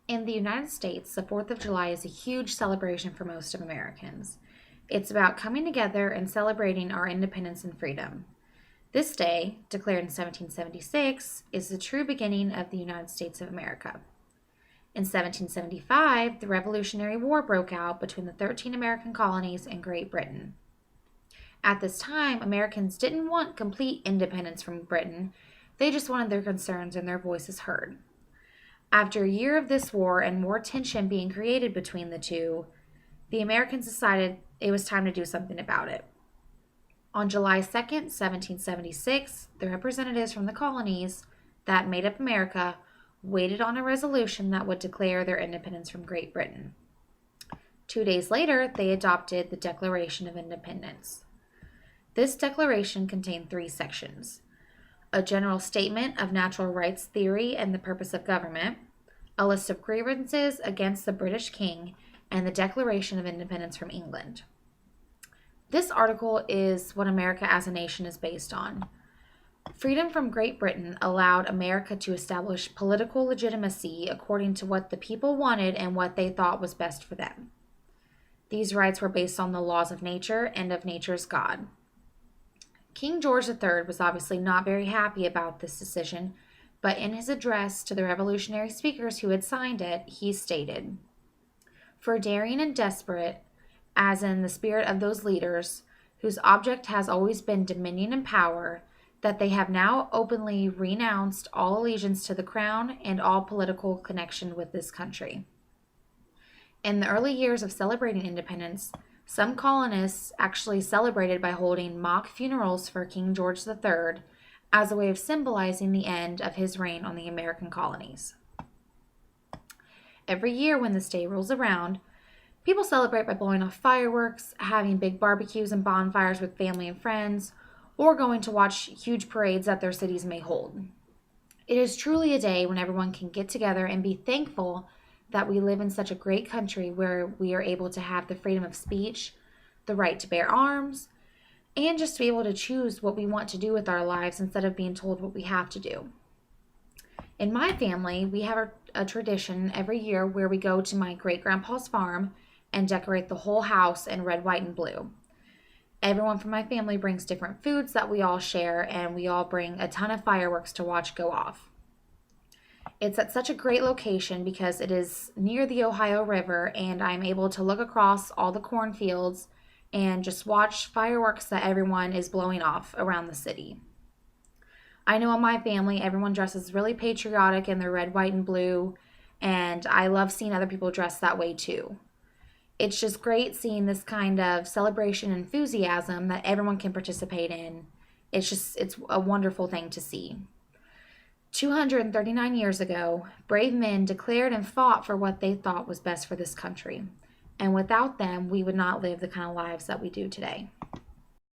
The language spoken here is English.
In the United States, the 4th of July is a huge celebration for most of Americans. It's about coming together and celebrating our independence and freedom. This day, declared in 1776, is the true beginning of the United States of America. In 1775, the Revolutionary War broke out between the 13 American colonies and Great Britain. At this time, Americans didn't want complete independence from Britain, they just wanted their concerns and their voices heard. After a year of this war and more tension being created between the two, the Americans decided it was time to do something about it. On July 2nd, 1776, the representatives from the colonies that made up America waited on a resolution that would declare their independence from Great Britain. 2 days later, they adopted the Declaration of Independence. This declaration contained 3 sections: a general statement of natural rights theory and the purpose of government, a list of grievances against the British king, and the Declaration of Independence from England. This article is what America as a nation is based on. Freedom from Great Britain allowed America to establish political legitimacy according to what the people wanted and what they thought was best for them. These rights were based on the laws of nature and of nature's God. King George III was obviously not very happy about this decision, but in his address to the revolutionary speakers who had signed it, he stated, "For daring and desperate, as in the spirit of those leaders, whose object has always been dominion and power, that they have now openly renounced all allegiance to the crown and all political connection with this country." In the early years of celebrating independence, some colonists actually celebrated by holding mock funerals for King George III as a way of symbolizing the end of his reign on the American colonies. Every year when this day rolls around, people celebrate by blowing off fireworks, having big barbecues and bonfires with family and friends, or going to watch huge parades that their cities may hold. It is truly a day when everyone can get together and be thankful that we live in such a great country where we are able to have the freedom of speech, the right to bear arms, and just to be able to choose what we want to do with our lives instead of being told what we have to do. In my family, we have a tradition every year where we go to my great-grandpa's farm and decorate the whole house in red, white, and blue. Everyone from my family brings different foods that we all share, and we all bring a ton of fireworks to watch go off. It's at such a great location because it is near the Ohio River, and I'm able to look across all the cornfields and just watch fireworks that everyone is blowing off around the city. I know in my family, everyone dresses really patriotic in their red, white, and blue, and I love seeing other people dress that way too. It's just great seeing this kind of celebration and enthusiasm that everyone can participate in. It's a wonderful thing to see. 239 years ago, brave men declared and fought for what they thought was best for this country. And without them, we would not live the kind of lives that we do today.